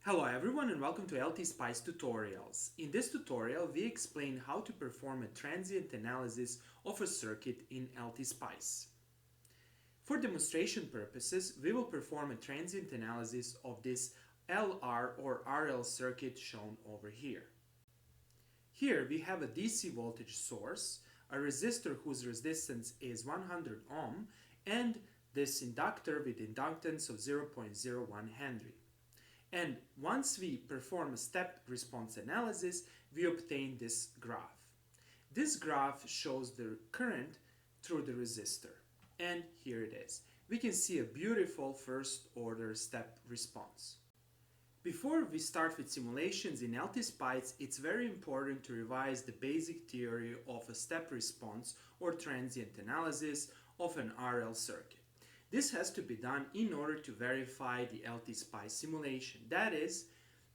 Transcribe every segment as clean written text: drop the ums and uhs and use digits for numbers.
Hello everyone and welcome to LTspice tutorials. In this tutorial we explain how to perform a transient analysis of a circuit in LTspice. For demonstration purposes we will perform a transient analysis of this LR or RL circuit shown over here. Here we have a DC voltage source, a resistor whose resistance is 100 ohm, and this inductor with inductance of 0.01 Henry. And once we perform a step response analysis, we obtain this graph. This graph shows the current through the resistor. And here it is. We can see a beautiful first order step response. Before we start with simulations in LTspice, it's very important to revise the basic theory of a step response or transient analysis of an RL circuit. This has to be done in order to verify the LTspice simulation. That is,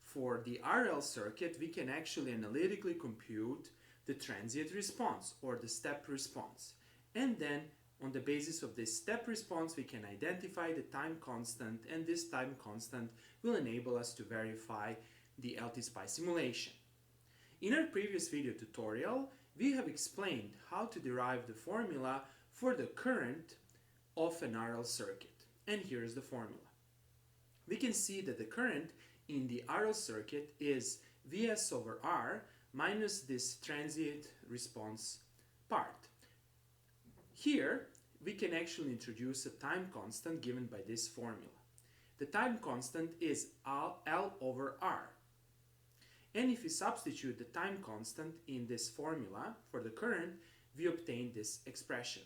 for the RL circuit, we can actually analytically compute the transient response or the step response. And then, on the basis of this step response, we can identify the time constant, and this time constant will enable us to verify the LTspice simulation. In our previous video tutorial, we have explained how to derive the formula for the current of an RL circuit. And here is the formula. We can see that the current in the RL circuit is Vs over R minus this transient response part. Here we can actually introduce a time constant given by this formula. The time constant is L over R. And if we substitute the time constant in this formula for the current, we obtain this expression.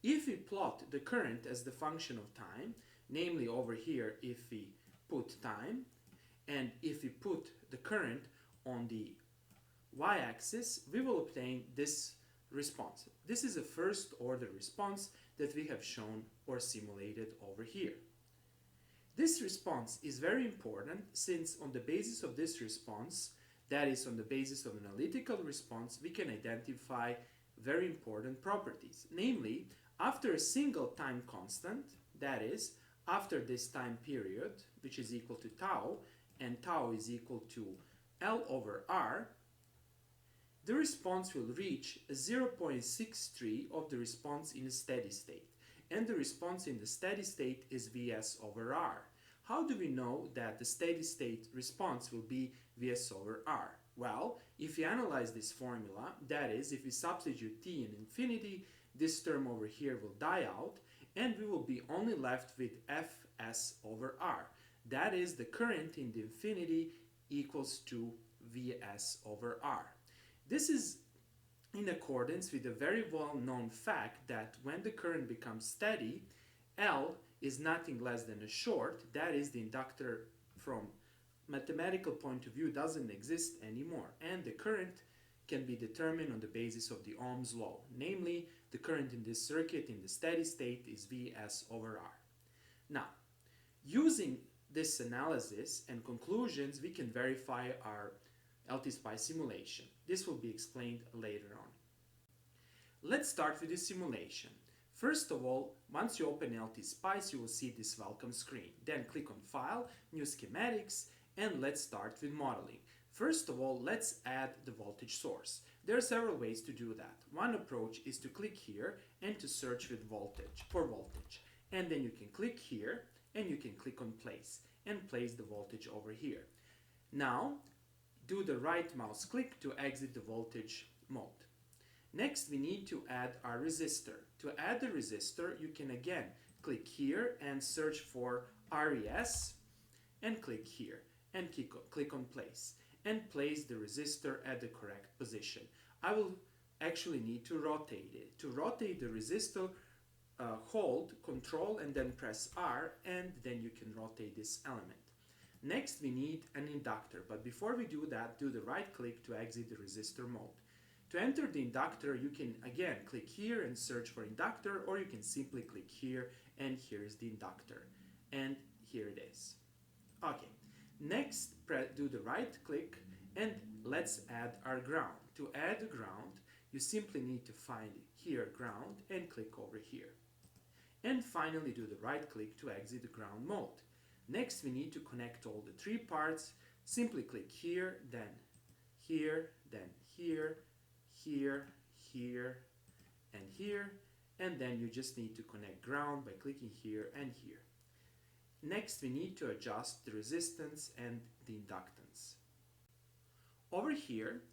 If we plot the current as the function of time, namely over here if we put time, and if we put the current on the y-axis, we will obtain this response. This is a first order response that we have shown or simulated over here. This response is very important since on the basis of this response, that is on the basis of an analytical response, we can identify very important properties, namely after a single time constant, that is, after this time period, which is equal to tau, and tau is equal to L over R, the response will reach 0.63 of the response in a steady state. And the response in the steady state is Vs over R. How do we know that the steady state response will be Vs over R? Well, if we analyze this formula, that is, if we substitute t in infinity, this term over here will die out and we will be only left with Fs over R. That is, the current in the infinity equals to Vs over R. This is in accordance with a very well-known fact that when the current becomes steady, L is nothing less than a short, that is, the inductor from mathematical point of view doesn't exist anymore, and the current can be determined on the basis of the Ohm's law. Namely, the current in this circuit in the steady state is Vs over R. Now, using this analysis and conclusions, we can verify our LTspice simulation. This will be explained later on. Let's start with the simulation. First of all, once you open LTspice, you will see this welcome screen. Then click on File, New Schematics, and let's start with modeling. First of all, let's add the voltage source. There are several ways to do that. One approach is to click here and to search with voltage, for voltage. And then you can click here and you can click on Place and place the voltage over here. Now, do the right mouse click to exit the voltage mode. Next, we need to add our resistor. To add the resistor, you can again click here and search for RES and click here and click on Place and place the resistor at the correct position. I will actually need to rotate it. To rotate the resistor, hold Control and then press R, and then you can rotate this element. Next, we need an inductor, but before we do that, do the right click to exit the resistor mode. To enter the inductor, you can again click here and search for inductor, or you can simply click here and here is the inductor. And here it is. Okay, next do the right click and let's add our ground. To add the ground, you simply need to find here ground and click over here. And finally do the right click to exit the ground mode. Next, we need to connect all the three parts. Simply click here, then here, then here, here, here, and here, and then you just need to connect ground by clicking here and here. Next, we need to adjust the resistance and the inductance. Over here,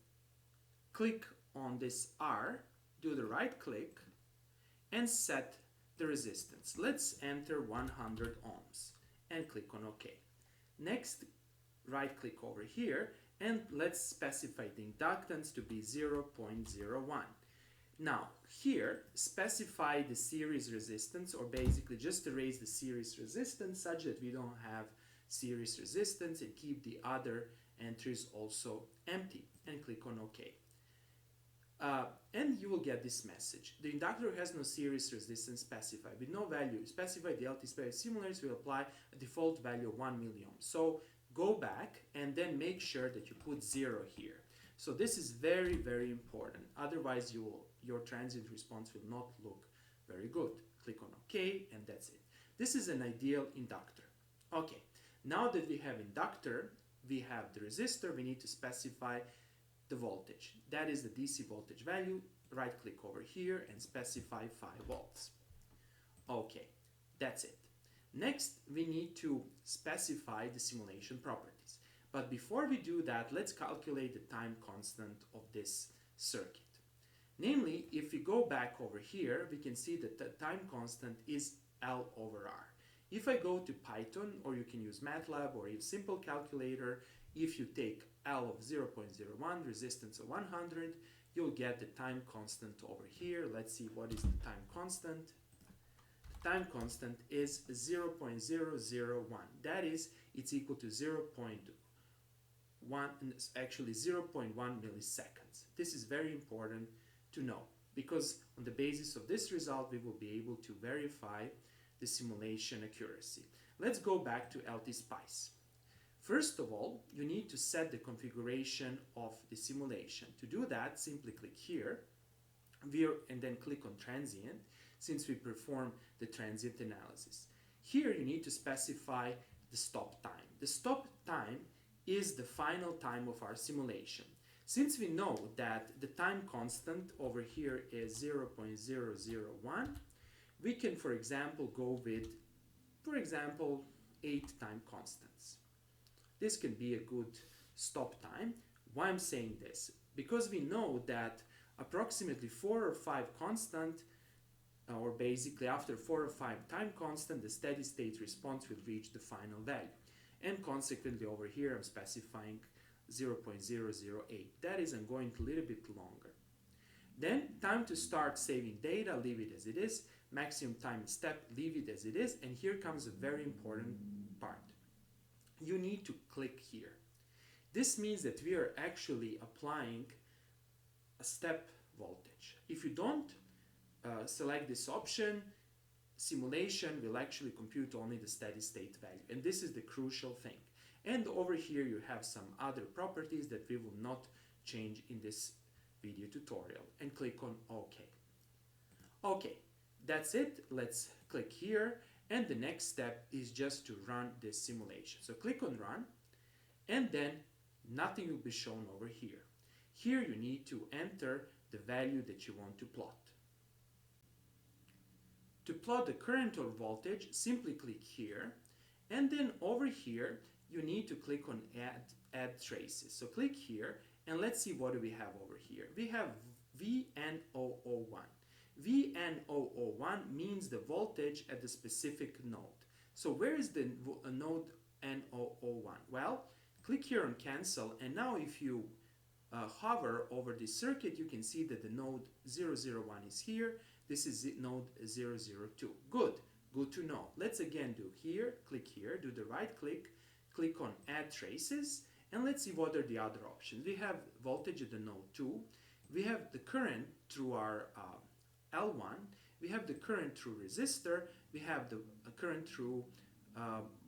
click on this R, do the right click, and set the resistance. Let's enter 100 ohms and click on OK. Next, right click over here and let's specify the inductance to be 0.01. Now, here, specify the series resistance, or basically just erase the series resistance such that we don't have series resistance, and keep the other entries also empty, and click on OK. And you will get this message. The inductor has no series resistance specified. With no value specified, the LTspice simulators will apply a default value of 1 milliohm. So go back and then make sure that you put 0 here. So this is very, very important. Otherwise, your transient response will not look very good. Click on OK, and that's it. This is an ideal inductor. Okay, now that we have inductor, we have the resistor, we need to specify the voltage. That is the DC voltage value. Right click over here and specify 5 volts. Okay, that's it. Next, we need to specify the simulation properties. But before we do that, let's calculate the time constant of this circuit. Namely, if we go back over here, we can see that the time constant is L over R. If I go to Python, or you can use MATLAB or a simple calculator, if you take L of 0.01, resistance of 100, you'll get the time constant over here. Let's see what is the time constant. The time constant is 0.001. That is, it's equal to 0.1, actually 0.1 milliseconds. This is very important to know, because on the basis of this result, we will be able to verify the simulation accuracy. Let's go back to LTspice. First of all, you need to set the configuration of the simulation. To do that, simply click here and then click on transient, since we perform the transient analysis. Here you need to specify the stop time. The stop time is the final time of our simulation. Since we know that the time constant over here is 0.001, we can, for example, go with, 8 time constants. This can be a good stop time. Why I'm saying this? Because we know that approximately 4 or 5 constant, or basically after 4 or 5 time constant, the steady state response will reach the final value. And consequently over here I'm specifying 0.008. That is, I'm going a little bit longer. Then time to start saving data, leave it as it is. Maximum time step, leave it as it is. And here comes a very important part. You need to click here. This means that we are actually applying a step voltage. If you don't select this option, simulation will actually compute only the steady state value. And this is the crucial thing. And over here you have some other properties that we will not change in this video tutorial. And click on OK. Okay, that's it. Let's click here. And the next step is just to run this simulation. So click on Run, and then nothing will be shown over here. Here you need to enter the value that you want to plot. To plot the current or voltage, simply click here, and then over here you need to click on Add Traces. So click here, and let's see what do we have over here. We have VN001. VN001 means the voltage at the specific node. So where is the node N001? Well, click here on Cancel, and now if you hover over this circuit, you can see that the node 001 is here. This is node 002. Good to know. Let's again do here, click here, do the right click, click on Add Traces, and let's see what are the other options. We have voltage at the node 2, we have the current through our L1, we have the current through resistor, we have the current through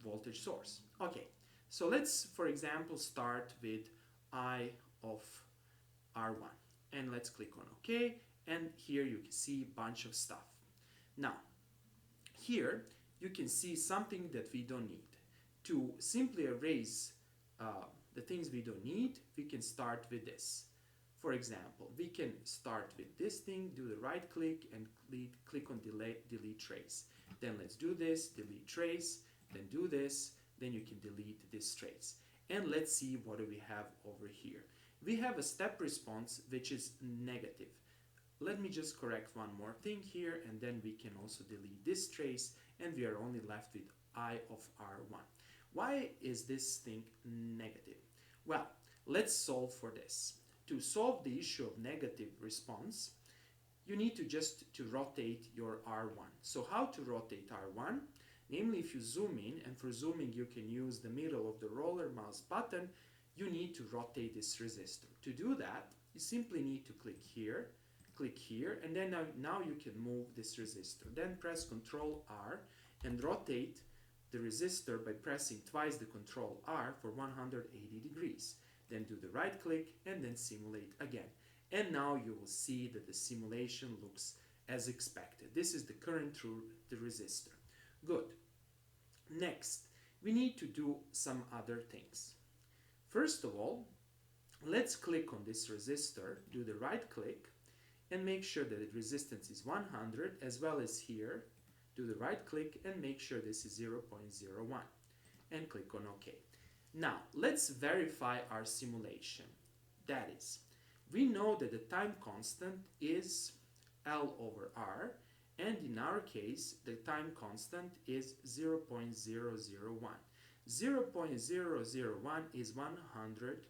voltage source. Okay, so let's, for example, start with I of R1, and let's click on OK, and here you can see a bunch of stuff. Now, here you can see something that we don't need. To simply erase the things we don't need, we can start with this. For example, we can start with this thing, do the right click and click on delete trace. Then let's do this, delete trace, then do this, then you can delete this trace. And let's see what do we have over here. We have a step response which is negative. Let me just correct one more thing here, and then we can also delete this trace, and we are only left with I of R1. Why is this thing negative? Well, let's solve for this. To solve the issue of negative response, you need to rotate your R1. So how to rotate R1? Namely, if you zoom in, and for zooming you can use the middle of the roller mouse button, you need to rotate this resistor. To do that, you simply need to click here, and then now you can move this resistor. Then press Ctrl R and rotate the resistor by pressing twice the Ctrl R for 180 degrees. Then do the right click and then simulate again. And now you will see that the simulation looks as expected. This is the current through the resistor. Good. Next, we need to do some other things. First of all, let's click on this resistor, do the right click, and make sure that the resistance is 100, as well as here, do the right click and make sure this is 0.01, and click on OK. Now, let's verify our simulation. That is, we know that the time constant is L over R, and in our case, the time constant is 0.001. 0.001 is 100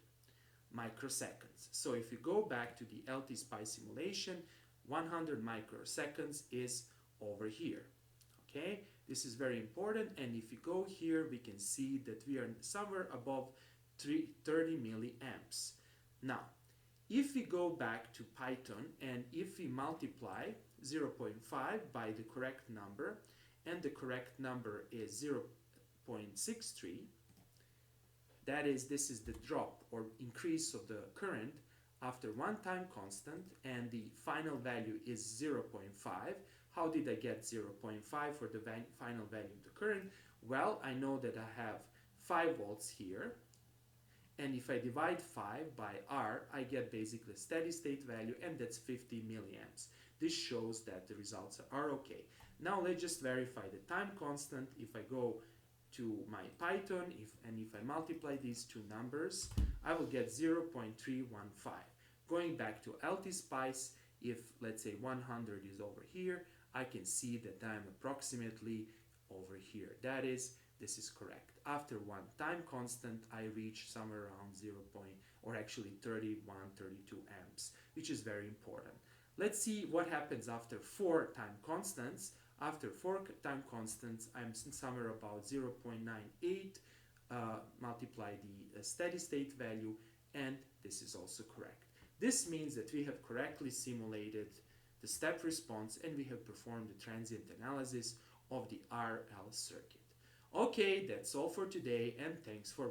microseconds. So if you go back to the LTspice simulation, 100 microseconds is over here. Okay, this is very important, and if you go here, we can see that we are somewhere above 30 milliamps. Now, if we go back to Python and if we multiply 0.5 by the correct number, and the correct number is 0.63, that is, this is the drop or increase of the current after one time constant, and the final value is 0.5. How did I get 0.5 for the final value of the current? Well, I know that I have 5 volts here, and if I divide 5 by R, I get basically a steady state value, and that's 50 milliamps. This shows that the results are okay. Now let's just verify the time constant. If I go to my Python, if I multiply these two numbers, I will get 0.315. Going back to LTspice, if let's say 100 is over here, I can see that I'm approximately over here. That is, this is correct. After one time constant, I reach somewhere around 31, 32 amps, which is very important. Let's see what happens after 4 time constants. After 4 time constants, I'm somewhere about 0.98, multiply the steady state value, and this is also correct. This means that we have correctly simulated the step response, and we have performed the transient analysis of the RL circuit. Okay, that's all for today, and thanks for watching.